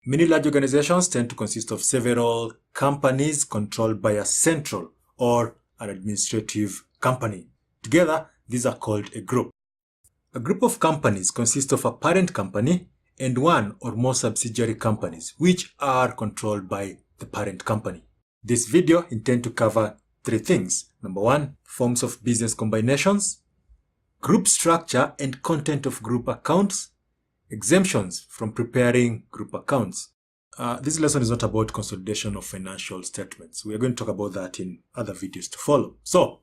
Many large organizations tend to consist of several companies controlled by a central or an administrative company. Together, these are called a group. A group of companies consists of a parent company and one or more subsidiary companies, which are controlled by the parent company. This video intends to cover three things. Number one, forms of business combinations, group structure and content of group accounts, exemptions from preparing group accounts. This lesson is not about consolidation of financial statements. We are going to talk about that in other videos to follow. So,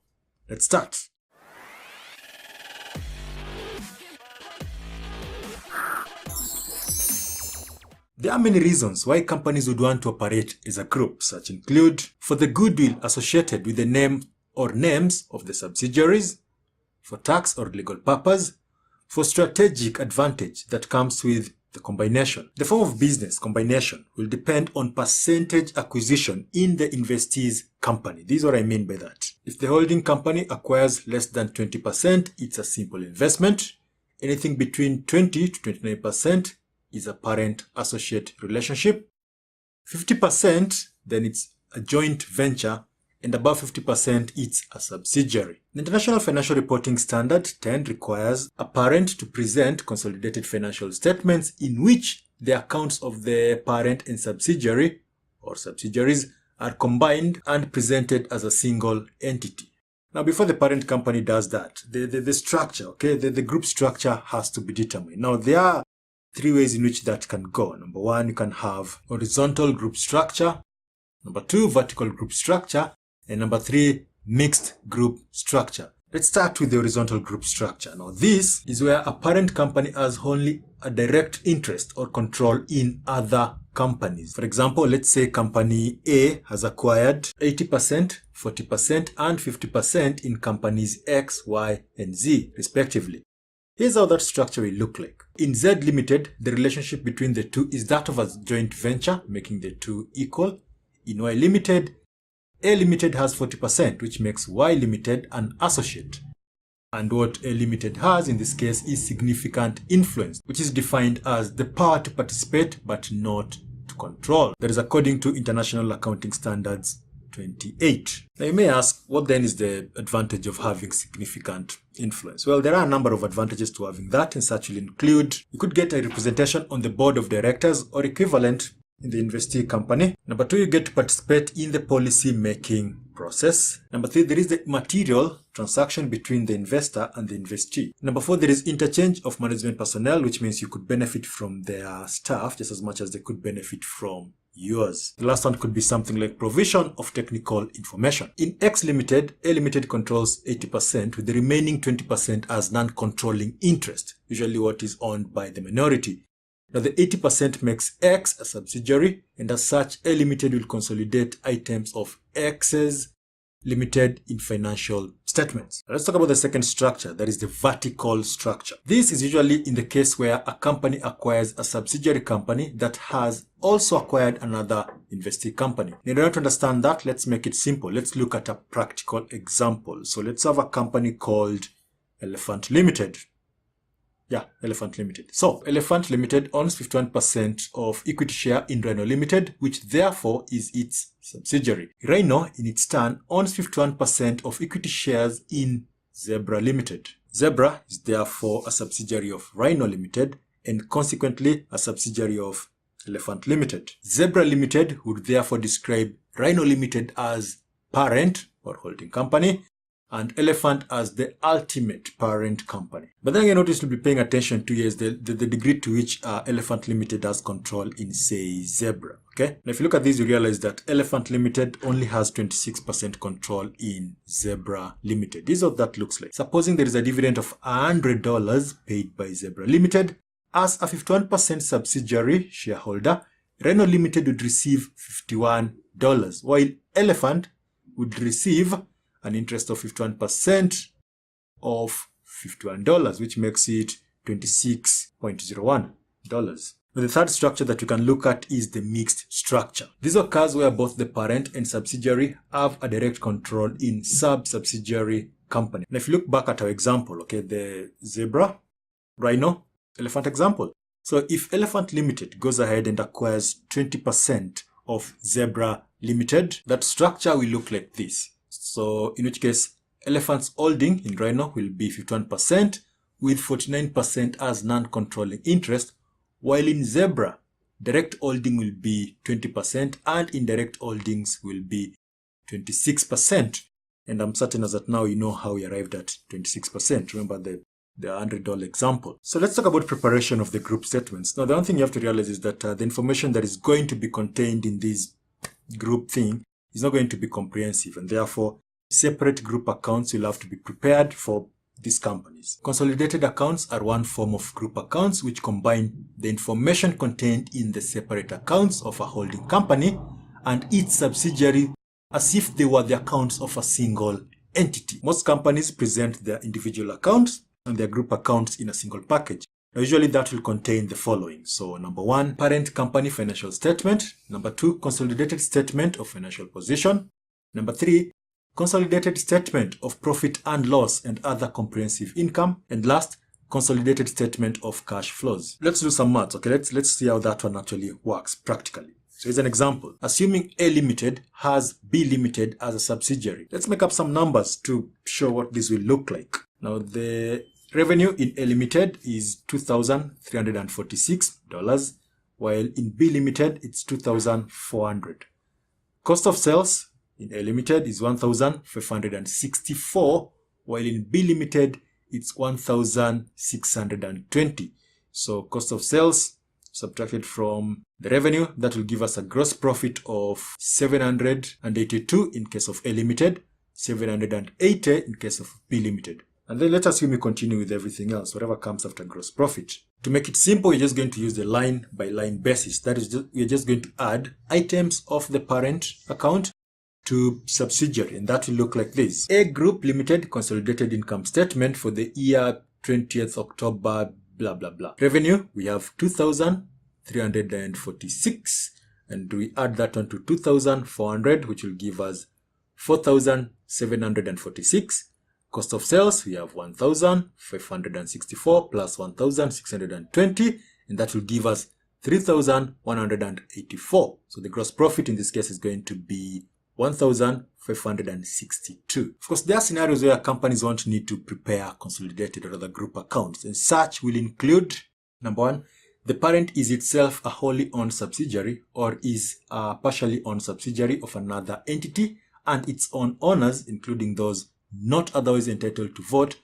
let's start. There are many reasons why companies would want to operate as a group. Such include for the goodwill associated with the name or names of the subsidiaries, for tax or legal purpose, for strategic advantage that comes with the combination. The form of business combination will depend on percentage acquisition in the investee's company. This is what I mean by that. If the holding company acquires less than 20%, it's a simple investment. Anything between 20 to 29% is a parent-associate relationship. 50%, then it's a joint venture, and above 50%, it's a subsidiary. The International Financial Reporting Standard 10 requires a parent to present consolidated financial statements in which the accounts of the parent and subsidiary or subsidiaries are combined and presented as a single entity. Now, before the parent company does that, the structure, okay, the group structure has to be determined. Now, there are three ways in which that can go. Number one, you can have horizontal group structure. Number two, vertical group structure. And number three, mixed group structure. Let's start with the horizontal group structure. Now, this is where a parent company has only a direct interest or control in other companies. For example, let's say company A has acquired 80%, 40%, and 50% in companies X, Y, and Z, respectively. Here's how that structure will look like. In Z Limited, the relationship between the two is that of a joint venture, making the two equal. In Y Limited, A Limited has 40%, which makes Y Limited an associate. And what A Limited has in this case is significant influence, which is defined as the power to participate but not to control. That is according to International Accounting Standards 28. Now you may ask, what then is the advantage of having significant influence? Well, there are a number of advantages to having that, and such will include, you could get a representation on the board of directors or equivalent in the investee company. Number two, you get to participate in the policy making process. Number three, there is the material transaction between the investor and the investee. Number four, there is interchange of management personnel, which means you could benefit from their staff just as much as they could benefit from yours. The last one could be something like provision of technical information. In X Limited, A Limited controls 80% with the remaining 20% as non-controlling interest, usually what is owned by the minority. Now the 80% makes X a subsidiary, and as such, A Limited will consolidate items of X's Limited in financial statements. Now let's talk about the second structure, that is the vertical structure. This is usually in the case where a company acquires a subsidiary company that has also acquired another investee company. In order to understand that, let's make it simple. Let's look at a practical example. So let's have a company called Elephant Limited. Yeah, Elephant Limited. So, Elephant Limited owns 51% of equity share in Rhino Limited, which therefore is its subsidiary. Rhino, in its turn, owns 51% of equity shares in Zebra Limited. Zebra is therefore a subsidiary of Rhino Limited and consequently a subsidiary of Elephant Limited. Zebra Limited would therefore describe Rhino Limited as parent or holding company, and Elephant as the ultimate parent company. But then again, what you should be paying attention to is the degree to which Elephant Limited has control in, say, Zebra. Okay? Now, if you look at this, you realize that Elephant Limited only has 26% control in Zebra Limited. This is what that looks like. Supposing there is a dividend of $100 paid by Zebra Limited, as a 51% subsidiary shareholder, Rhino Limited would receive $51, while Elephant would receive an interest of 51% of $51, which makes it $26.01. Now, the third structure that you can look at is the mixed structure. This occurs where both the parent and subsidiary have a direct control in sub-subsidiary company. Now, if you look back at our example, okay, the Zebra, Rhino, Elephant example, So if Elephant Limited goes ahead and acquires 20% of Zebra Limited, that structure will look like this. So in which case, Elephant's holding in Rhino will be 51% with 49% as non-controlling interest, while in Zebra, direct holding will be 20% and indirect holdings will be 26%. And I'm certain as that now you know how we arrived at 26%. Remember the $100 example. So let's talk about preparation of the group statements. Now, the one thing you have to realize is that the information that is going to be contained in this group thing is not going to be comprehensive, and therefore separate group accounts will have to be prepared for these companies. Consolidated accounts are one form of group accounts which combine the information contained in the separate accounts of a holding company and its subsidiary as if they were the accounts of a single entity. Most companies present their individual accounts and their group accounts in a single package. Now, usually that will contain the following. So number 1, parent company financial statement. Number 2, consolidated statement of financial position. Number 3, consolidated statement of profit and loss and other comprehensive income. And last, consolidated statement of cash flows. Let's do some maths, okay? Let's see how that one actually works practically. So here's an example. Assuming A Limited has B Limited as a subsidiary. Let's make up some numbers to show what this will look like. Now, the revenue in A Limited is $2,346, while in B Limited it's $2,400. Cost of sales in A Limited is $1,564, while in B Limited it's $1,620. So cost of sales subtracted from the revenue, that will give us a gross profit of $782 in case of A Limited, $780 in case of B Limited. And then let's assume we continue with everything else, whatever comes after gross profit. To make it simple, we're just going to use the line by line basis. That is, we're just going to add items of the parent account to subsidiary, and that will look like this. A Group Limited consolidated income statement for the year 20th October, blah, blah, blah. Revenue, we have 2,346, and we add that on to 2,400, which will give us 4,746. Cost of sales, we have 1,564 plus 1,620, and that will give us 3,184. So the gross profit in this case is going to be 1,562. Of course, there are scenarios where companies won't need to prepare consolidated or other group accounts, and such will include, number 1, the parent is itself a wholly owned subsidiary or is a partially owned subsidiary of another entity, and its own owners, including those not otherwise entitled to vote,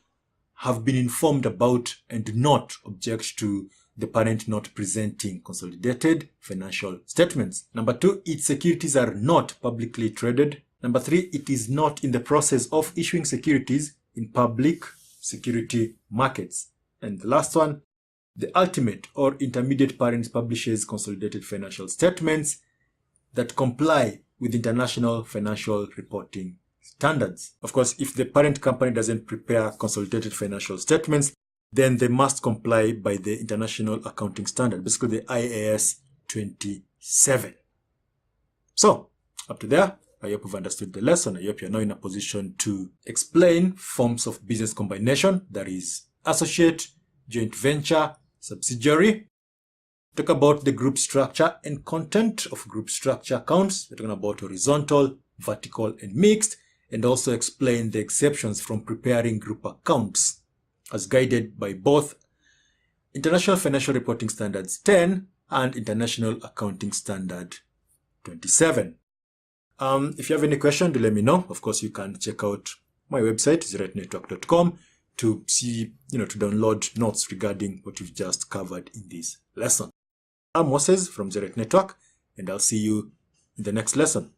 have been informed about and do not object to the parent not presenting consolidated financial statements. Number 2, its securities are not publicly traded. Number 3, it is not in the process of issuing securities in public security markets. And the last one, the ultimate or intermediate parent publishes consolidated financial statements that comply with international financial reporting standards. Of course, if the parent company doesn't prepare consolidated financial statements, then they must comply by the International Accounting Standard, basically the IAS 27. So, up to there, I hope you've understood the lesson. I hope you're now in a position to explain forms of business combination, that is, associate, joint venture, subsidiary. Talk about the group structure and content of group structure accounts. We're talking about horizontal, vertical, and mixed, and also explain the exceptions from preparing group accounts as guided by both International Financial Reporting Standards 10 and International Accounting Standard 27. If you have any question, do let me know. Of course, you can check out my website, zeroitnetwork.com, to see, to download notes regarding what you've just covered in this lesson. I'm Moses from Zero Network, and I'll see you in the next lesson.